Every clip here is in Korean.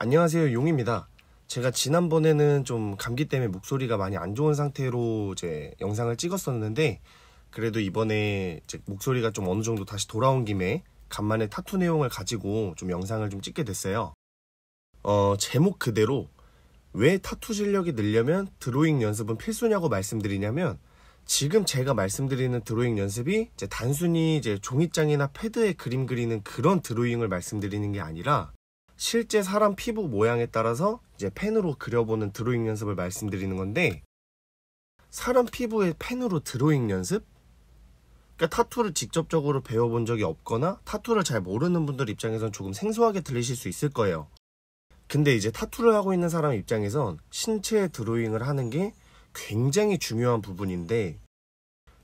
안녕하세요, 용입니다. 제가 지난번에는 좀 감기 때문에 목소리가 많이 안 좋은 상태로 이제 영상을 찍었었는데, 그래도 이번에 이제 목소리가 좀 어느 정도 다시 돌아온 김에 간만에 타투 내용을 가지고 좀 영상을 좀 찍게 됐어요. 제목 그대로 왜 타투 실력이 늘려면 드로잉 연습은 필수냐고 말씀드리냐면, 지금 제가 말씀드리는 드로잉 연습이 이제 단순히 이제 종이장이나 패드에 그림 그리는 그런 드로잉을 말씀드리는 게 아니라, 실제 사람 피부 모양에 따라서 이제 펜으로 그려보는 드로잉 연습을 말씀드리는 건데, 사람 피부에 펜으로 드로잉 연습? 그러니까 타투를 직접적으로 배워본 적이 없거나 타투를 잘 모르는 분들 입장에선 조금 생소하게 들리실 수 있을 거예요. 근데 이제 타투를 하고 있는 사람 입장에선 신체 드로잉을 하는 게 굉장히 중요한 부분인데,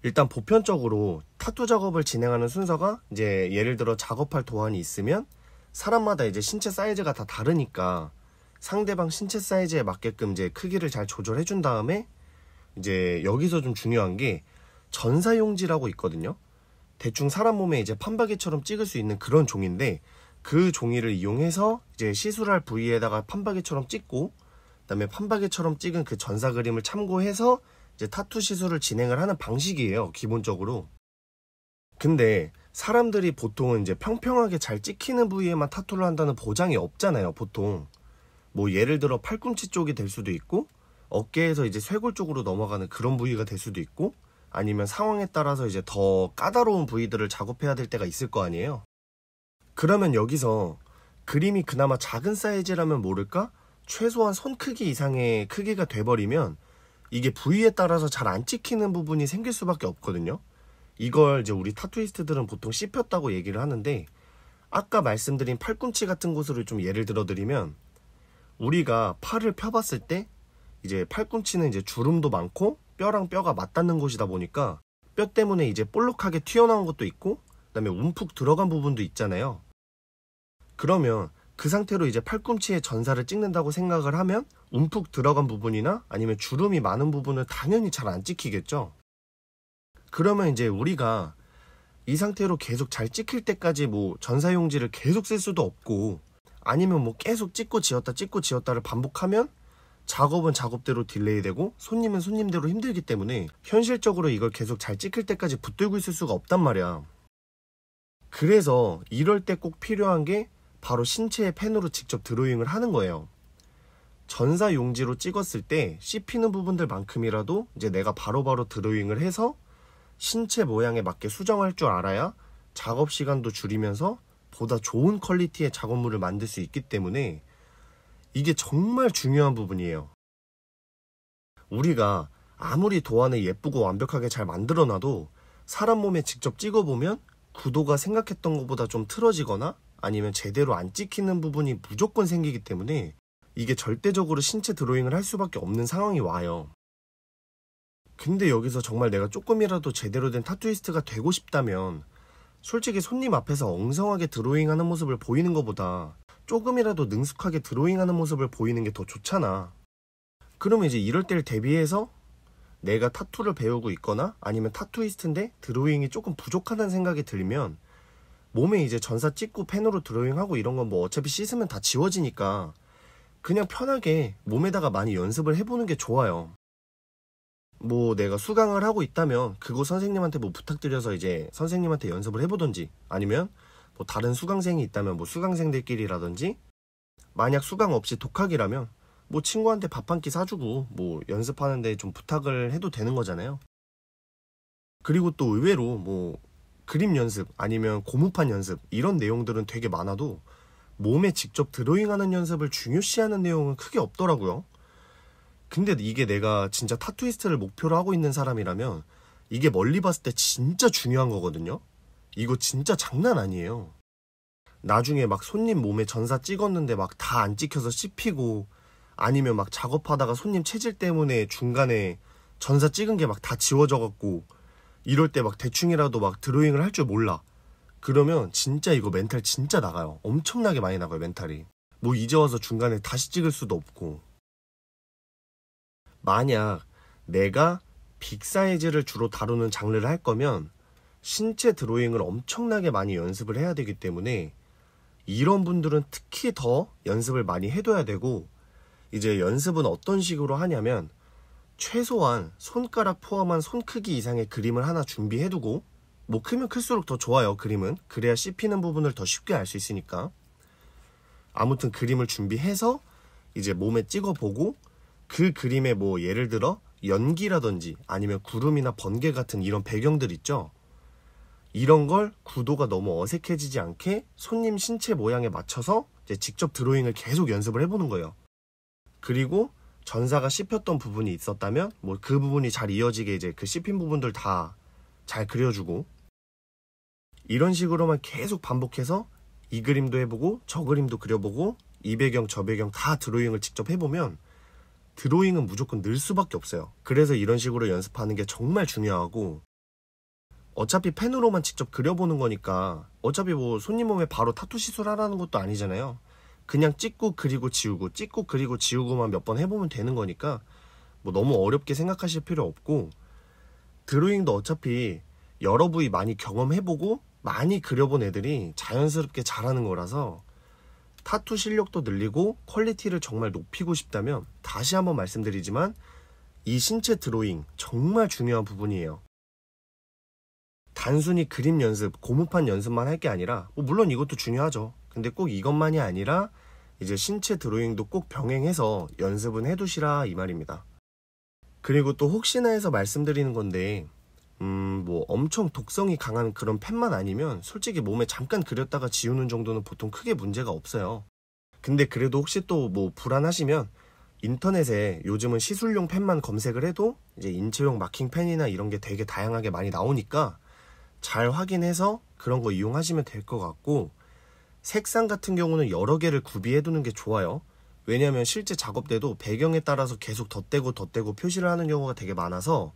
일단 보편적으로 타투 작업을 진행하는 순서가 이제 예를 들어 작업할 도안이 있으면 사람마다 이제 신체 사이즈가 다 다르니까 상대방 신체 사이즈에 맞게끔 이제 크기를 잘 조절해 준 다음에, 이제 여기서 좀 중요한 게 전사용지라고 있거든요. 대충 사람 몸에 이제 판박이처럼 찍을 수 있는 그런 종인데, 그 종이를 이용해서 이제 시술할 부위에다가 판박이처럼 찍고, 그다음에 판박이처럼 찍은 그 전사 그림을 참고해서 이제 타투 시술을 진행을 하는 방식이에요, 기본적으로. 근데 사람들이 보통은 이제 평평하게 잘 찍히는 부위에만 타투를 한다는 보장이 없잖아요, 보통. 뭐 예를 들어 팔꿈치 쪽이 될 수도 있고, 어깨에서 이제 쇄골 쪽으로 넘어가는 그런 부위가 될 수도 있고, 아니면 상황에 따라서 이제 더 까다로운 부위들을 작업해야 될 때가 있을 거 아니에요. 그러면 여기서 그림이 그나마 작은 사이즈라면 모를까? 최소한 손 크기 이상의 크기가 돼버리면 이게 부위에 따라서 잘 안 찍히는 부분이 생길 수밖에 없거든요. 이걸 이제 우리 타투이스트들은 보통 씹혔다고 얘기를 하는데, 아까 말씀드린 팔꿈치 같은 곳으로 좀 예를 들어드리면, 우리가 팔을 펴봤을 때 이제 팔꿈치는 이제 주름도 많고 뼈랑 뼈가 맞닿는 곳이다 보니까 뼈 때문에 이제 볼록하게 튀어나온 것도 있고, 그다음에 움푹 들어간 부분도 있잖아요. 그러면 그 상태로 이제 팔꿈치에 전사를 찍는다고 생각을 하면 움푹 들어간 부분이나 아니면 주름이 많은 부분은 당연히 잘 안 찍히겠죠. 그러면 이제 우리가 이 상태로 계속 잘 찍힐 때까지 뭐 전사용지를 계속 쓸 수도 없고, 아니면 뭐 계속 찍고 지웠다를 반복하면 작업은 작업대로 딜레이 되고 손님은 손님대로 힘들기 때문에 현실적으로 이걸 계속 잘 찍힐 때까지 붙들고 있을 수가 없단 말이야. 그래서 이럴 때 꼭 필요한 게 바로 신체의 펜으로 직접 드로잉을 하는 거예요. 전사 용지로 찍었을 때 씹히는 부분들만큼이라도 이제 내가 바로바로 드로잉을 해서 신체 모양에 맞게 수정할 줄 알아야 작업 시간도 줄이면서 보다 좋은 퀄리티의 작업물을 만들 수 있기 때문에 이게 정말 중요한 부분이에요. 우리가 아무리 도안을 예쁘고 완벽하게 잘 만들어놔도 사람 몸에 직접 찍어보면 구도가 생각했던 것보다 좀 틀어지거나 아니면 제대로 안 찍히는 부분이 무조건 생기기 때문에 이게 절대적으로 신체 드로잉을 할 수밖에 없는 상황이 와요. 근데 여기서 정말 내가 조금이라도 제대로 된 타투이스트가 되고 싶다면, 솔직히 손님 앞에서 엉성하게 드로잉하는 모습을 보이는 것보다 조금이라도 능숙하게 드로잉하는 모습을 보이는 게 더 좋잖아. 그러면 이제 이럴 때를 대비해서 내가 타투를 배우고 있거나 아니면 타투이스트인데 드로잉이 조금 부족하다는 생각이 들면, 몸에 이제 전사 찍고 펜으로 드로잉하고 이런 건 뭐 어차피 씻으면 다 지워지니까 그냥 편하게 몸에다가 많이 연습을 해보는 게 좋아요. 뭐 내가 수강을 하고 있다면 그거 선생님한테 뭐 부탁드려서 이제 선생님한테 연습을 해보던지, 아니면 뭐 다른 수강생이 있다면 뭐 수강생들끼리라든지, 만약 수강 없이 독학이라면 뭐 친구한테 밥 한 끼 사주고 뭐 연습하는데 좀 부탁을 해도 되는 거잖아요. 그리고 또 의외로 뭐 그림 연습 아니면 고무판 연습 이런 내용들은 되게 많아도 몸에 직접 드로잉하는 연습을 중요시하는 내용은 크게 없더라고요. 근데 이게 내가 진짜 타투이스트를 목표로 하고 있는 사람이라면 이게 멀리 봤을 때 진짜 중요한 거거든요. 이거 진짜 장난 아니에요. 나중에 막 손님 몸에 전사 찍었는데 막 다 안 찍혀서 씹히고, 아니면 막 작업하다가 손님 체질 때문에 중간에 전사 찍은 게 막 다 지워져 갖고 이럴 때 막 대충이라도 막 드로잉을 할 줄 몰라. 그러면 진짜 이거 멘탈 진짜 나가요. 엄청나게 많이 나가요, 멘탈이. 뭐 이제 와서 중간에 다시 찍을 수도 없고. 만약 내가 빅 사이즈를 주로 다루는 장르를 할 거면 신체 드로잉을 엄청나게 많이 연습을 해야 되기 때문에 이런 분들은 특히 더 연습을 많이 해둬야 되고, 이제 연습은 어떤 식으로 하냐면 최소한 손가락 포함한 손 크기 이상의 그림을 하나 준비해두고, 뭐 크면 클수록 더 좋아요. 그림은 그래야 씹히는 부분을 더 쉽게 알 수 있으니까. 아무튼 그림을 준비해서 이제 몸에 찍어보고, 그 그림에 뭐 예를 들어 연기라든지 아니면 구름이나 번개 같은 이런 배경들 있죠. 이런 걸 구도가 너무 어색해지지 않게 손님 신체 모양에 맞춰서 이제 직접 드로잉을 계속 연습을 해보는 거예요. 그리고 전사가 씹혔던 부분이 있었다면 뭐 그 부분이 잘 이어지게 이제 그 씹힌 부분들 다 잘 그려주고, 이런 식으로만 계속 반복해서 이 그림도 해보고 저 그림도 그려보고 이 배경 저 배경 다 드로잉을 직접 해보면 드로잉은 무조건 늘 수밖에 없어요. 그래서 이런 식으로 연습하는 게 정말 중요하고, 어차피 펜으로만 직접 그려보는 거니까 어차피 뭐 손님 몸에 바로 타투 시술하라는 것도 아니잖아요. 그냥 찍고 그리고 지우고 찍고 그리고 지우고만 몇 번 해보면 되는 거니까 뭐 너무 어렵게 생각하실 필요 없고, 드로잉도 어차피 여러 부위 많이 경험해보고 많이 그려본 애들이 자연스럽게 잘하는 거라서, 타투 실력도 늘리고 퀄리티를 정말 높이고 싶다면 다시 한번 말씀드리지만 이 신체 드로잉 정말 중요한 부분이에요. 단순히 그림 연습, 고무판 연습만 할 게 아니라, 뭐 물론 이것도 중요하죠. 근데 꼭 이것만이 아니라 이제 신체 드로잉도 꼭 병행해서 연습은 해두시라 이 말입니다. 그리고 또 혹시나 해서 말씀드리는 건데, 뭐 엄청 독성이 강한 그런 펜만 아니면 솔직히 몸에 잠깐 그렸다가 지우는 정도는 보통 크게 문제가 없어요. 근데 그래도 혹시 또 뭐 불안하시면 인터넷에 요즘은 시술용 펜만 검색을 해도 이제 인체용 마킹 펜이나 이런 게 되게 다양하게 많이 나오니까 잘 확인해서 그런 거 이용하시면 될 것 같고, 색상 같은 경우는 여러 개를 구비해 두는 게 좋아요. 왜냐면 실제 작업 때도 배경에 따라서 계속 덧대고 표시를 하는 경우가 되게 많아서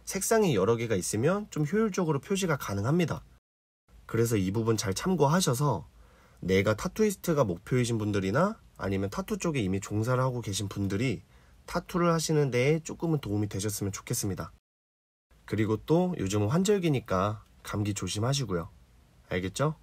색상이 여러 개가 있으면 좀 효율적으로 표시가 가능합니다. 그래서 이 부분 잘 참고하셔서 내가 타투이스트가 목표이신 분들이나 아니면 타투 쪽에 이미 종사를 하고 계신 분들이 타투를 하시는 데에 조금은 도움이 되셨으면 좋겠습니다. 그리고 또 요즘은 환절기니까 감기 조심하시고요. 알겠죠?